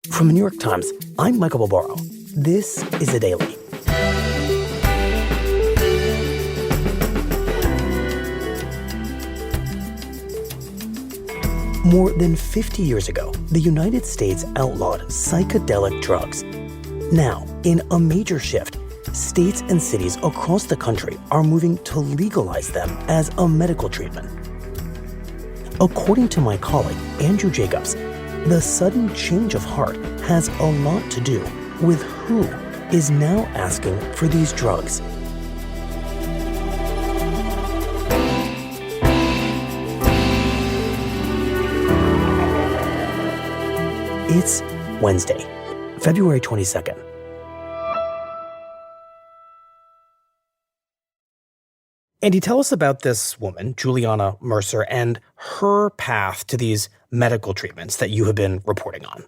From the New York Times, I'm Michael Barbaro. This is The Daily. More than 50 years ago, the United States outlawed psychedelic drugs. Now, in a major shift, states and cities across the country are moving to legalize them as a medical treatment. According to my colleague, Andrew Jacobs, the sudden change of heart has a lot to do with who is now asking for these drugs. It's Wednesday, February 22nd. Andy, tell us about this woman, Juliana Mercer, and her path to these medical treatments that you have been reporting on.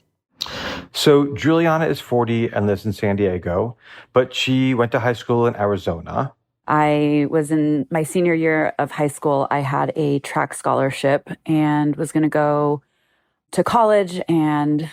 So Juliana is 40 and lives in San Diego, but she went to high school in Arizona. I was in my senior year of high school. I had a track scholarship and was going to go to college and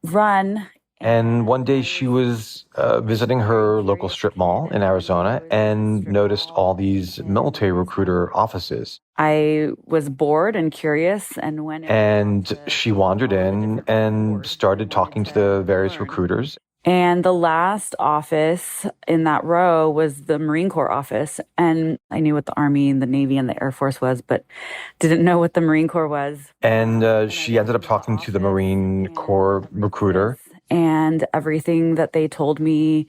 run. And one day she was visiting her local strip mall in Arizona and noticed all these military recruiter offices. I was bored and curious and she wandered in and started talking to the various recruiters. And the last office in that row was the Marine Corps office. And I knew what the Army and the Navy and the Air Force was, but didn't know what the Marine Corps was. And she ended up talking to the Marine Corps recruiter. And everything that they told me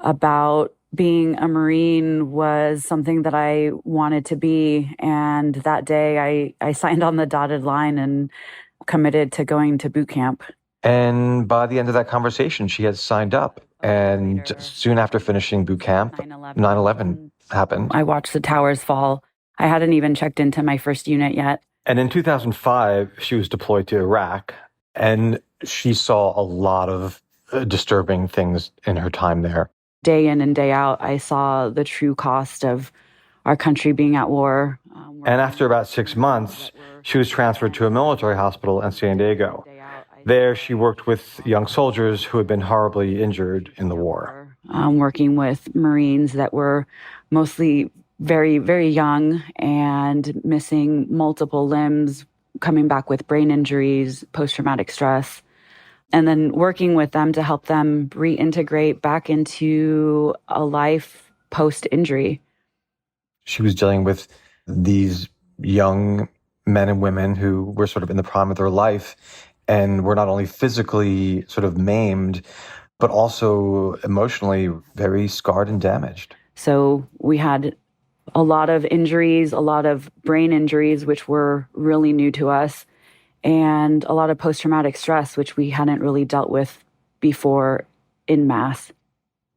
about being a Marine was something that I wanted to be. And that day I signed on the dotted line and committed to going to boot camp. And by the end of that conversation, she had signed up. And soon after finishing boot camp, 9/11 happened. I watched the towers fall. I hadn't even checked into my first unit yet. And in 2005, she was deployed to Iraq. And she saw a lot of disturbing things in her time there. Day in and day out, I saw the true cost of our country being at war. And after about 6 months, she was transferred to a military hospital in San Diego. There, she worked with young soldiers who had been horribly injured in the war. Working with Marines that were mostly very, very young and missing multiple limbs, coming back with brain injuries, post-traumatic stress, and then working with them to help them reintegrate back into a life post-injury. She was dealing with these young men and women who were sort of in the prime of their life and were not only physically sort of maimed, but also emotionally very scarred and damaged. So we had a lot of injuries, a lot of brain injuries, which were really new to us, and a lot of post-traumatic stress, which we hadn't really dealt with before in mass.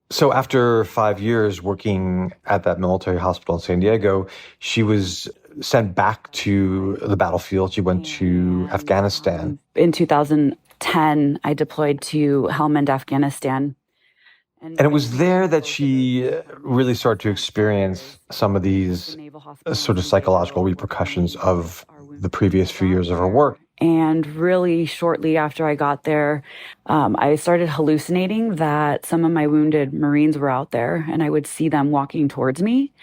So after 5 years working at that military hospital in San Diego, she was sent back to the battlefield. She went to Afghanistan. In 2010, I deployed to Helmand, Afghanistan. And it was there that she really started to experience some of these sort of psychological repercussions of the previous few years of her work. And really shortly after I got there, I started hallucinating that some of my wounded Marines were out there and I would see them walking towards me.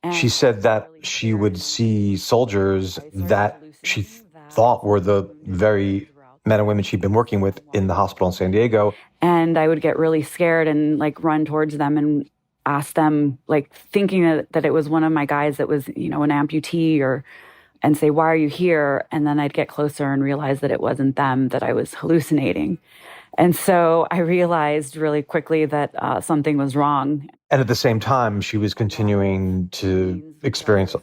And she said that she would see soldiers that she thought were the very men and women she'd been working with in the hospital in San Diego. And I would get really scared and run towards them and ask them, thinking that it was one of my guys that was, an amputee and say, "Why are you here?" And then I'd get closer and realize that it wasn't them, that I was hallucinating. And so I realized really quickly that something was wrong. And at the same time, she was continuing to experience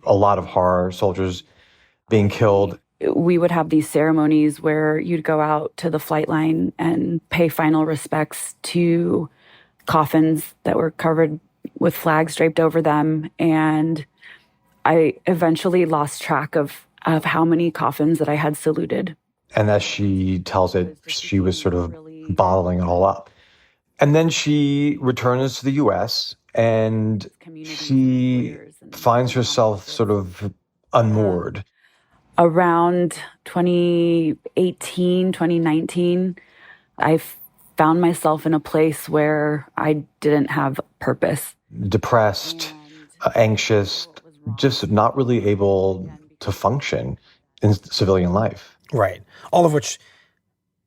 a lot of horror, soldiers being killed. We would have these ceremonies where you'd go out to the flight line and pay final respects to coffins that were covered with flags draped over them. And I eventually lost track of how many coffins that I had saluted. And as she tells it, she was sort of bottling it all up. And then she returns to the U.S. and she finds herself sort of unmoored. Around 2018, 2019, I found myself in a place where I didn't have purpose. Depressed, anxious, just not really able to function in civilian life. Right. All of which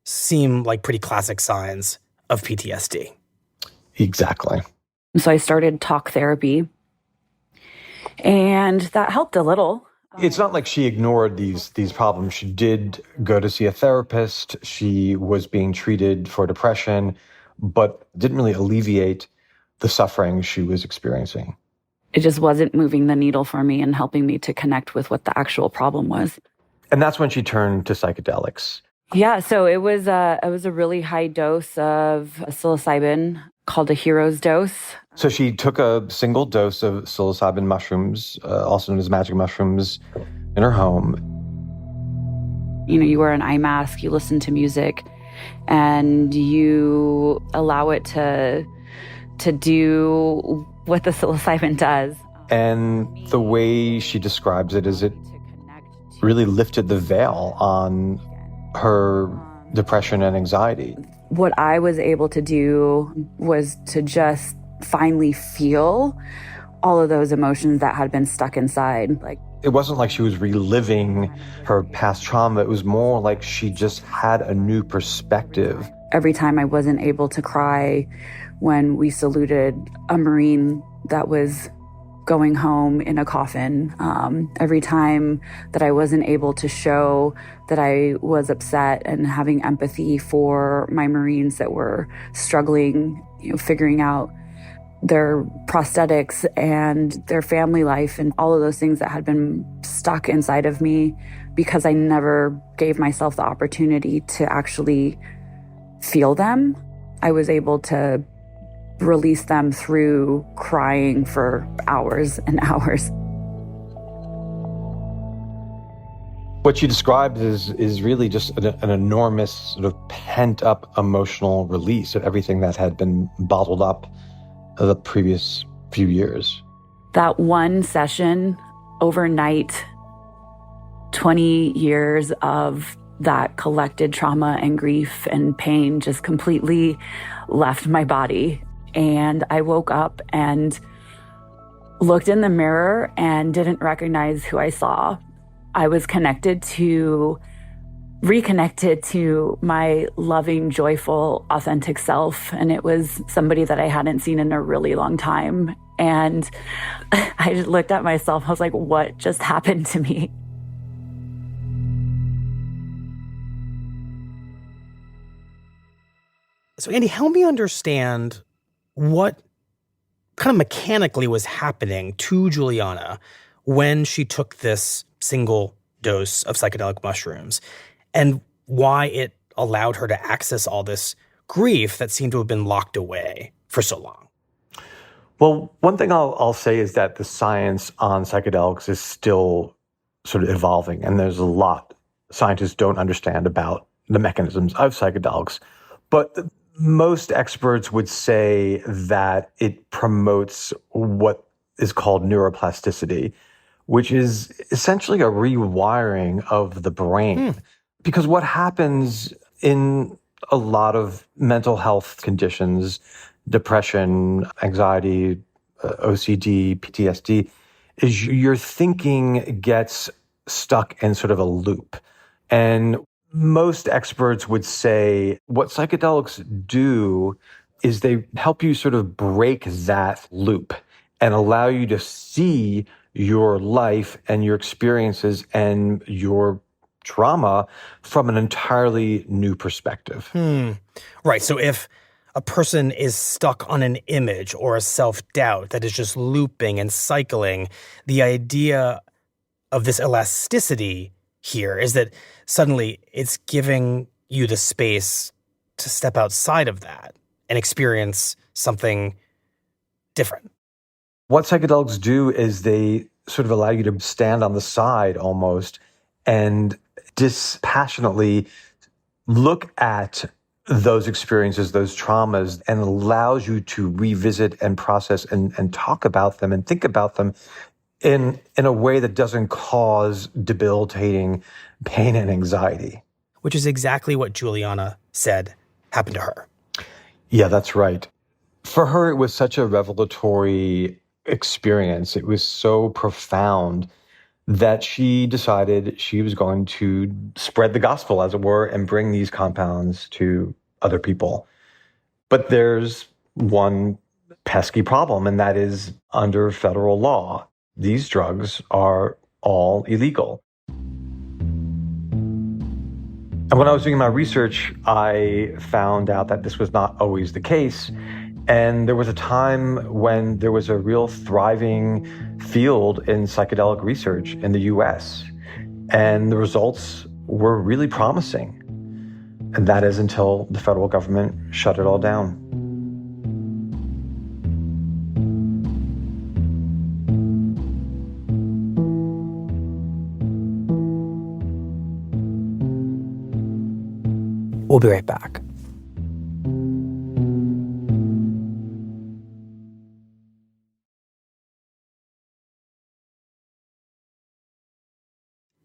seem like pretty classic signs of PTSD. Exactly. So I started talk therapy, and that helped a little. It's not like she ignored these problems. She did go to see a therapist. She was being treated for depression, but didn't really alleviate the suffering she was experiencing. It just wasn't moving the needle for me and helping me to connect with what the actual problem was. And that's when she turned to psychedelics. Yeah, so it was a really high dose of psilocybin called a hero's dose. So she took a single dose of psilocybin mushrooms, also known as magic mushrooms, in her home. You know, you wear an eye mask, you listen to music, and you allow it to do what the psilocybin does. And the way she describes it is it really lifted the veil on her depression and anxiety. What I was able to do was to just finally feel all of those emotions that had been stuck inside. Like, it wasn't like she was reliving her past trauma. It was more like she just had a new perspective. Every time I wasn't able to cry when we saluted a Marine that was going home in a coffin, every time that I wasn't able to show that I was upset and having empathy for my Marines that were struggling, figuring out their prosthetics and their family life and all of those things that had been stuck inside of me because I never gave myself the opportunity to actually feel them. I was able to release them through crying for hours and hours. What she describes is really just an enormous sort of pent-up emotional release of everything that had been bottled up the previous few years. That one session, overnight, 20 years of that collected trauma and grief and pain just completely left my body. And I woke up and looked in the mirror and didn't recognize who I saw. I was reconnected to my loving, joyful, authentic self. And it was somebody that I hadn't seen in a really long time. And I just looked at myself. I was like, what just happened to me? So, Andy, help me understand what kind of mechanically was happening to Juliana when she took this single dose of psychedelic mushrooms and why it allowed her to access all this grief that seemed to have been locked away for so long. Well, one thing I'll say is that the science on psychedelics is still sort of evolving, and there's a lot scientists don't understand about the mechanisms of psychedelics. But most experts would say that it promotes what is called neuroplasticity, which is essentially a rewiring of the brain. Because what happens in a lot of mental health conditions, depression, anxiety, OCD, PTSD, is your thinking gets stuck in sort of a loop. And most experts would say what psychedelics do is they help you sort of break that loop and allow you to see your life and your experiences and your trauma from an entirely new perspective. Right. So if a person is stuck on an image or a self-doubt that is just looping and cycling, the idea of this elasticity here is that suddenly it's giving you the space to step outside of that and experience something different. What psychedelics do is they sort of allow you to stand on the side almost and dispassionately look at those experiences, those traumas, and allows you to revisit and process and talk about them and think about them in a way that doesn't cause debilitating pain and anxiety. Which is exactly what Juliana said happened to her. Yeah, that's right. For her, it was such a revelatory experience. It was so profound that she decided she was going to spread the gospel, as it were, and bring these compounds to other people. But there's one pesky problem, and that is under federal law, these drugs are all illegal. And when I was doing my research, I found out that this was not always the case. And there was a time when there was a real thriving field in psychedelic research in the US. And the results were really promising. And that is until the federal government shut it all down. We'll be right back.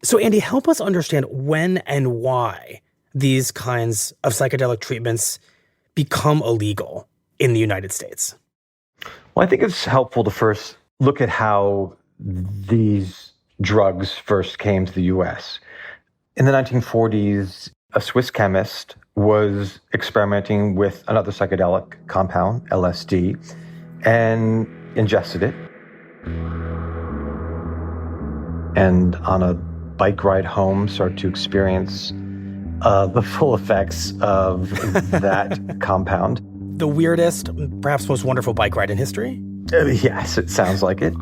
So, Andy, help us understand when and why these kinds of psychedelic treatments become illegal in the United States. Well, I think it's helpful to first look at how these drugs first came to the U.S. In the 1940s, a Swiss chemist was experimenting with another psychedelic compound, LSD, and ingested it. And on a bike ride home, started to experience the full effects of that compound. The weirdest, perhaps most wonderful bike ride in history? Yes, it sounds like it.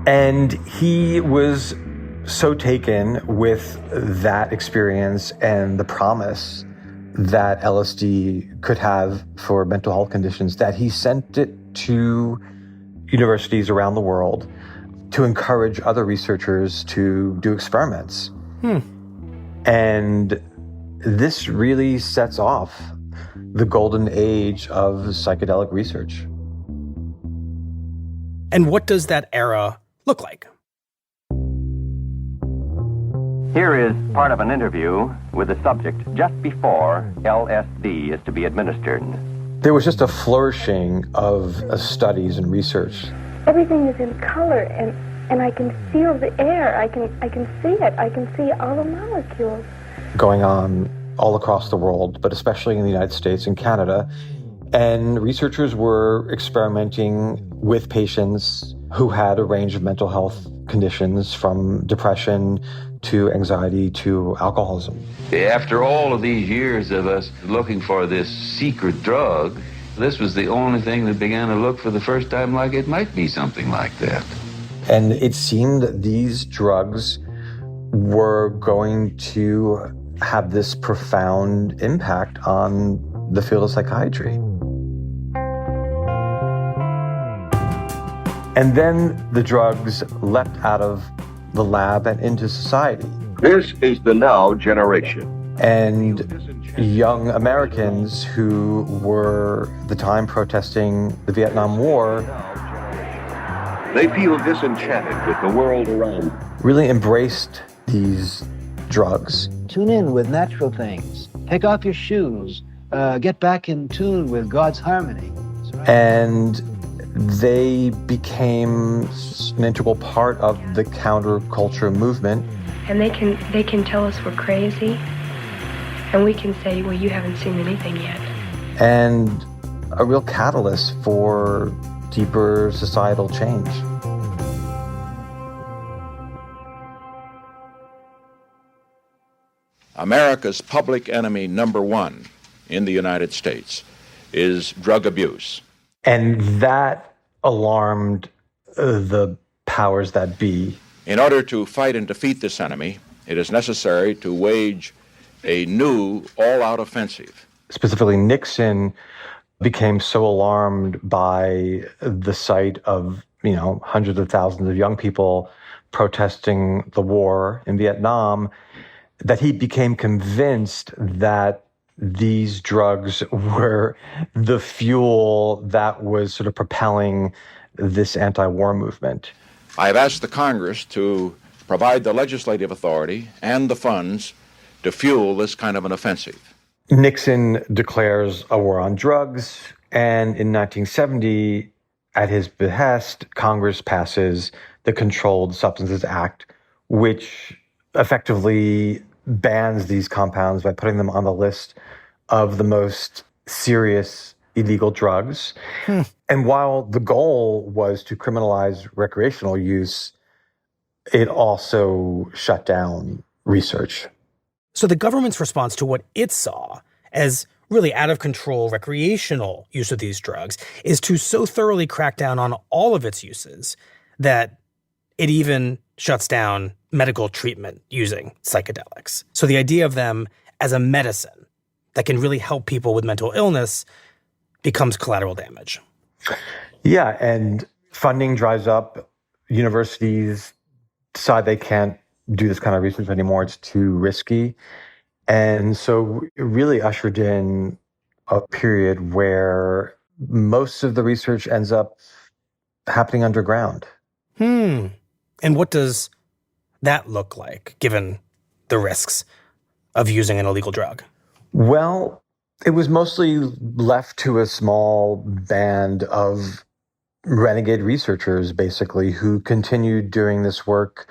And he was so taken with that experience and the promise that LSD could have for mental health conditions that he sent it to universities around the world to encourage other researchers to do experiments. And this really sets off the golden age of psychedelic research. And what does that era look like? Here is part of an interview with the subject just before LSD is to be administered. There was just a flourishing of studies and research. Everything is in color, and I can feel the air. I can see it. I can see all the molecules. Going on all across the world, but especially in the United States and Canada. And researchers were experimenting with patients who had a range of mental health conditions, from depression to anxiety to alcoholism. After all of these years of us looking for this secret drug, this was the only thing that began to look for the first time like it might be something like that. And it seemed that these drugs were going to have this profound impact on the field of psychiatry. And then the drugs leapt out of the lab and into society. This is the now generation. And young Americans who were at the time protesting the Vietnam War They feel disenchanted with the world around. Really embraced these drugs. Tune in with natural things. Take off your shoes. Get back in tune with God's harmony. And they became an integral part of the counterculture movement. And they can tell us we're crazy, and we can say, well, you haven't seen anything yet. And a real catalyst for deeper societal change. America's public enemy number one in the United States is drug abuse. And that alarmed the powers that be. In order to fight and defeat this enemy, it is necessary to wage a new all-out offensive. Specifically, Nixon became so alarmed by the sight of, hundreds of thousands of young people protesting the war in Vietnam that he became convinced that these drugs were the fuel that was sort of propelling this anti-war movement. I have asked the Congress to provide the legislative authority and the funds to fuel this kind of an offensive. Nixon declares a war on drugs, and in 1970, at his behest, Congress passes the Controlled Substances Act, which effectively bans these compounds by putting them on the list of the most serious illegal drugs. And while the goal was to criminalize recreational use, it also shut down research. So the government's response to what it saw as really out of control recreational use of these drugs is to so thoroughly crack down on all of its uses that it even shuts down medical treatment using psychedelics. So the idea of them as a medicine that can really help people with mental illness becomes collateral damage. Yeah, and funding dries up. Universities decide they can't do this kind of research anymore. It's too risky. And so it really ushered in a period where most of the research ends up happening underground. And what does that look like, given the risks of using an illegal drug? Well, it was mostly left to a small band of renegade researchers, basically, who continued doing this work,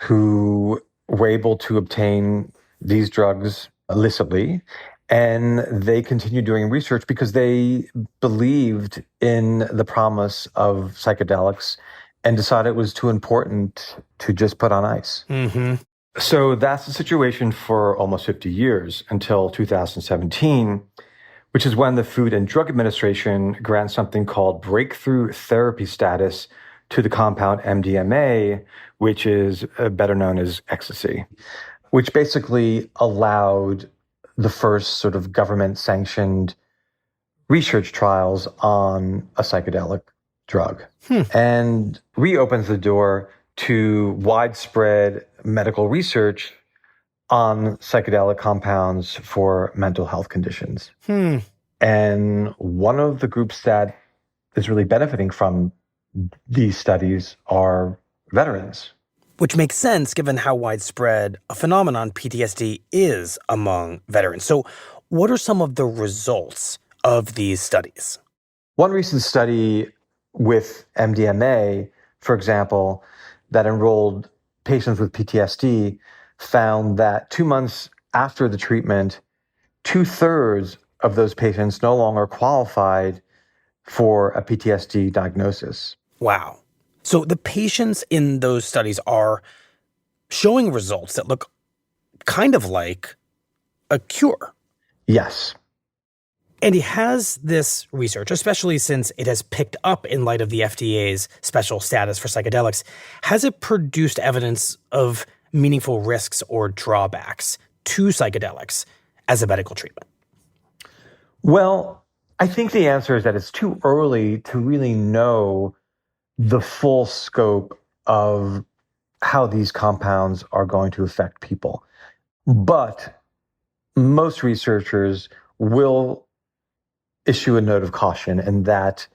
who were able to obtain these drugs illicitly. And they continued doing research because they believed in the promise of psychedelics and decided it was too important to just put on ice. So that's the situation for almost 50 years until 2017, which is when the Food and Drug Administration grants something called breakthrough therapy status to the compound MDMA, which is better known as ecstasy, which basically allowed the first sort of government-sanctioned research trials on a psychedelic drug, and reopens the door to widespread medical research on psychedelic compounds for mental health conditions. And one of the groups that is really benefiting from these studies are veterans. Which makes sense given how widespread a phenomenon PTSD is among veterans. So what are some of the results of these studies? One recent study with MDMA, for example, that enrolled patients with PTSD found that 2 months after the treatment, 2/3 of those patients no longer qualified for a PTSD diagnosis. Wow. So the patients in those studies are showing results that look kind of like a cure. Yes. And he has this research, especially since it has picked up in light of the FDA's special status for psychedelics. Has it produced evidence of meaningful risks or drawbacks to psychedelics as a medical treatment? Well, I think the answer is that it's too early to really know the full scope of how these compounds are going to affect people. But most researchers will issue a note of caution in that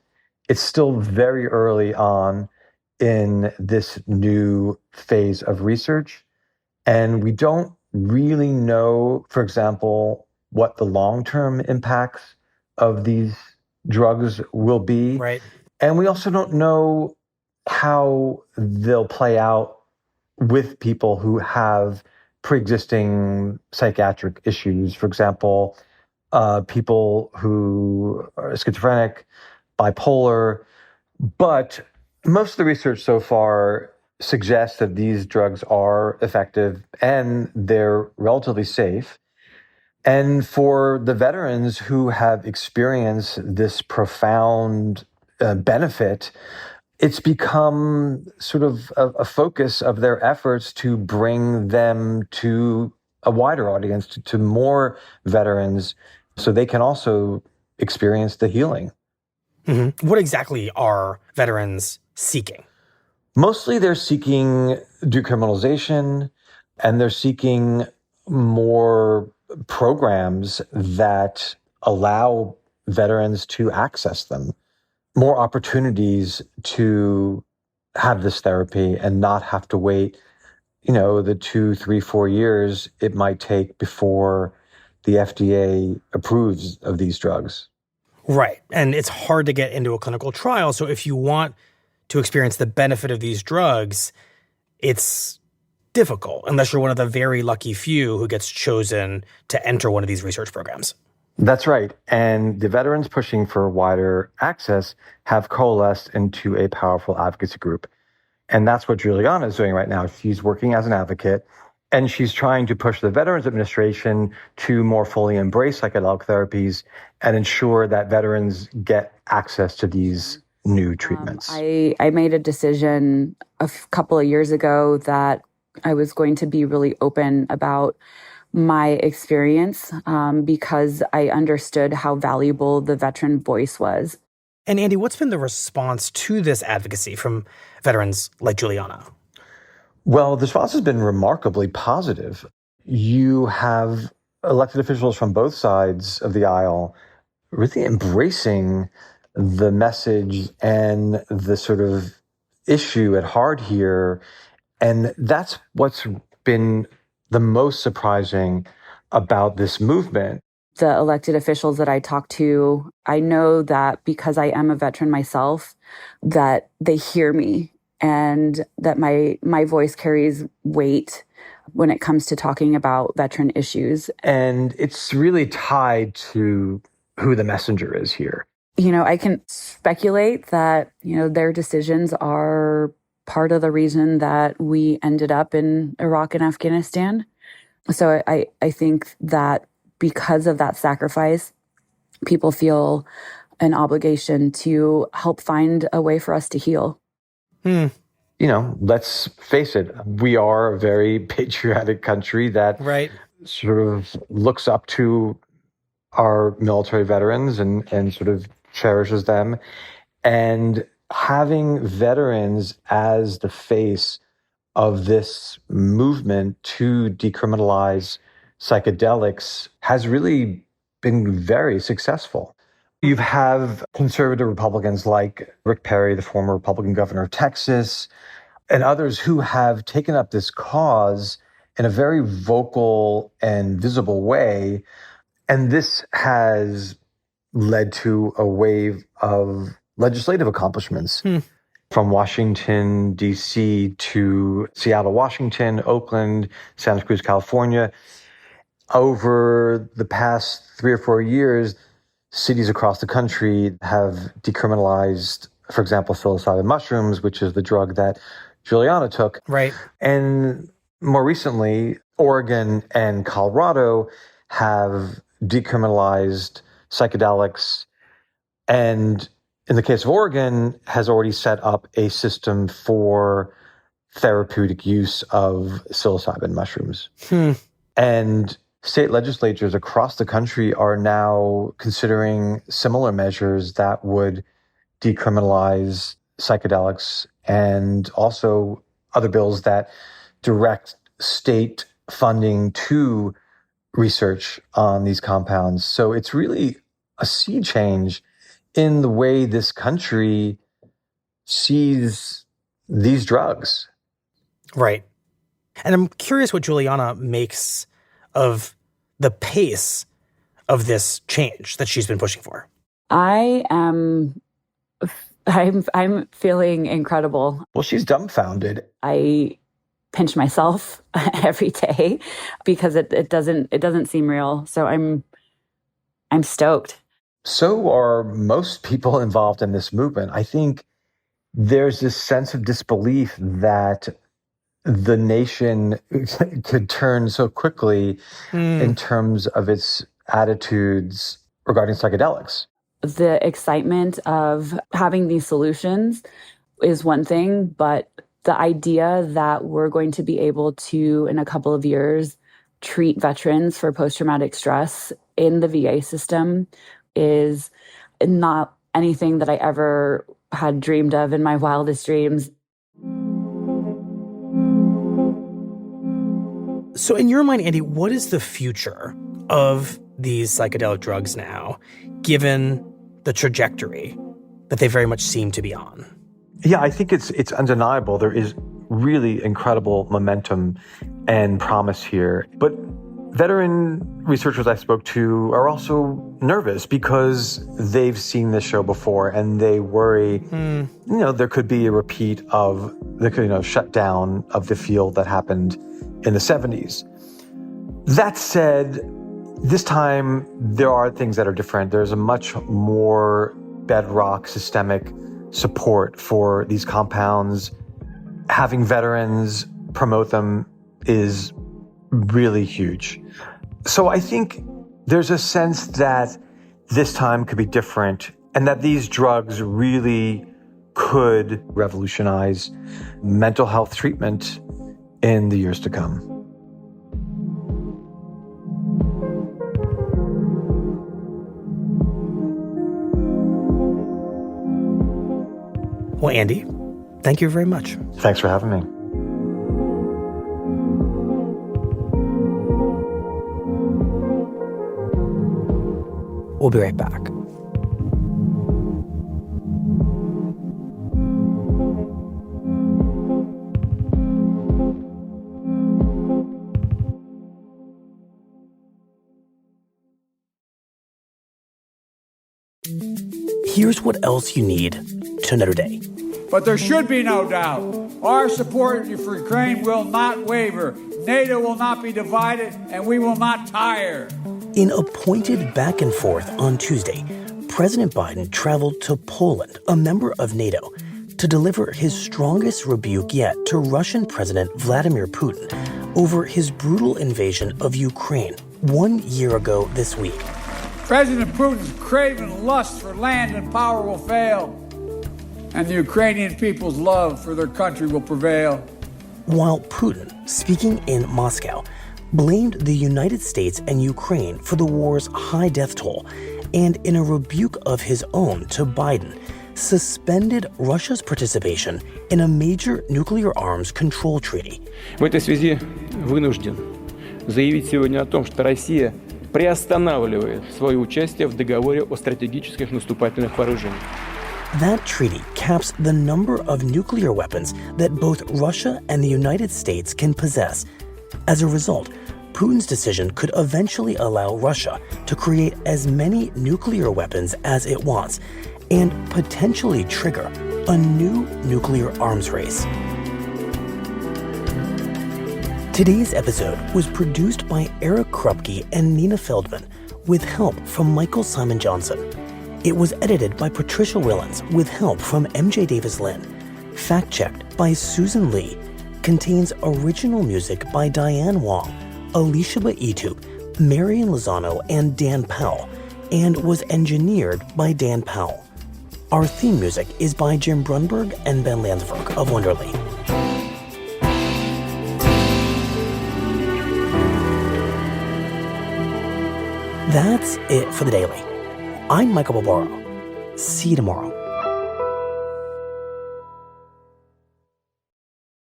it's still very early on in this new phase of research. And we don't really know, for example, what the long-term impacts of these drugs will be. Right. And we also don't know how they'll play out with people who have pre-existing psychiatric issues. For example, people who are schizophrenic, bipolar. But most of the research so far suggests that these drugs are effective and they're relatively safe. And for the veterans who have experienced this profound benefit, it's become sort of a focus of their efforts to bring them to a wider audience, to more veterans, so they can also experience the healing. What exactly are veterans seeking? Mostly they're seeking decriminalization, and they're seeking more programs that allow veterans to access them, more opportunities to have this therapy and not have to wait the 2, 3, 4 years it might take before the FDA approves of these drugs. Right. And it's hard to get into a clinical trial. So if you want to experience the benefit of these drugs, it's difficult unless you're one of the very lucky few who gets chosen to enter one of these research programs. That's right. And the veterans pushing for wider access have coalesced into a powerful advocacy group. And that's what Juliana is doing right now. She's working as an advocate, and she's trying to push the Veterans Administration to more fully embrace psychedelic therapies and ensure that veterans get access to these new treatments. I made a decision a couple of years ago that I was going to be really open about my experience because I understood how valuable the veteran voice was. And Andy, what's been the response to this advocacy from veterans like Juliana? Well, the response has been remarkably positive. You have elected officials from both sides of the aisle really embracing the message and the sort of issue at heart here. And that's what's been the most surprising about this movement. The elected officials that I talk to, I know that because I am a veteran myself, that they hear me and that my voice carries weight when it comes to talking about veteran issues. And it's really tied to who the messenger is here. I can speculate that, their decisions are part of the reason that we ended up in Iraq and Afghanistan. So I think that because of that sacrifice, people feel an obligation to help find a way for us to heal. Let's face it, we are a very patriotic country that sort of looks up to our military veterans and sort of cherishes them. And having veterans as the face of this movement to decriminalize psychedelics has really been very successful. You have conservative Republicans like Rick Perry, the former Republican governor of Texas, and others who have taken up this cause in a very vocal and visible way. And this has led to a wave of legislative accomplishments from Washington, D.C. to Seattle, Washington, Oakland, Santa Cruz, California. Over the past 3 or 4 years, cities across the country have decriminalized, for example, psilocybin mushrooms, which is the drug that Juliana took. Right. And more recently, Oregon and Colorado have decriminalized psychedelics. And in the case of Oregon, has already set up a system for therapeutic use of psilocybin mushrooms. And state legislatures across the country are now considering similar measures that would decriminalize psychedelics, and also other bills that direct state funding to research on these compounds. So it's really a sea change in the way this country sees these drugs. Right. And I'm curious what Juliana makes of the pace of this change that she's been pushing for. I'm feeling incredible. Well, she's dumbfounded. I pinch myself every day because it doesn't seem real. So I'm stoked. So are most people involved in this movement. I think there's this sense of disbelief that the nation could turn so quickly in terms of its attitudes regarding psychedelics. The excitement of having these solutions is one thing, but the idea that we're going to be able to, in a couple of years, treat veterans for post-traumatic stress in the VA system is not anything that I ever had dreamed of in my wildest dreams. So in your mind, Andy, what is the future of these psychedelic drugs now, given the trajectory that they very much seem to be on? Yeah, I think it's undeniable. There is really incredible momentum and promise here. But veteran researchers I spoke to are also nervous because they've seen this show before and they worry, there could be a repeat of the shutdown of the field that happened in the 70s. That said, this time there are things that are different. There's a much more bedrock systemic support for these compounds. Having veterans promote them is really huge. So I think there's a sense that this time could be different and that these drugs really could revolutionize mental health treatment in the years to come. Well, Andy, thank you very much. Thanks for having me. We'll be right back. Here's what else you need to know today. But there should be no doubt. Our support for Ukraine will not waver. NATO will not be divided, and we will not tire. In a pointed back and forth on Tuesday, President Biden traveled to Poland, a member of NATO, to deliver his strongest rebuke yet to Russian President Vladimir Putin over his brutal invasion of Ukraine 1 year ago this week. President Putin's craven lust for land and power will fail, and the Ukrainian people's love for their country will prevail. While Putin, speaking in Moscow, blamed the United States and Ukraine for the war's high death toll, and in a rebuke of his own to Biden, suspended Russia's participation in a major nuclear arms control treaty. В этой связи вынужден заявить сегодня о том, что Россия приостанавливает свое участие в договоре о стратегических наступательных вооружениях. That treaty caps the number of nuclear weapons that both Russia and the United States can possess. As a result, Putin's decision could eventually allow Russia to create as many nuclear weapons as it wants and potentially trigger a new nuclear arms race. Today's episode was produced by Eric Krupke and Nina Feldman with help from Michael Simon Johnson. It was edited by Patricia Willens with help from MJ Davis Lynn. Fact-checked by Susan Lee. Contains original music by Diane Wong, Alicia Baitu, Marian Lozano, and Dan Powell, and was engineered by Dan Powell. Our theme music is by Jim Brunberg and Ben Landsberg of Wonderly. That's it for the Daily. I'm Michael Barbaro. See you tomorrow.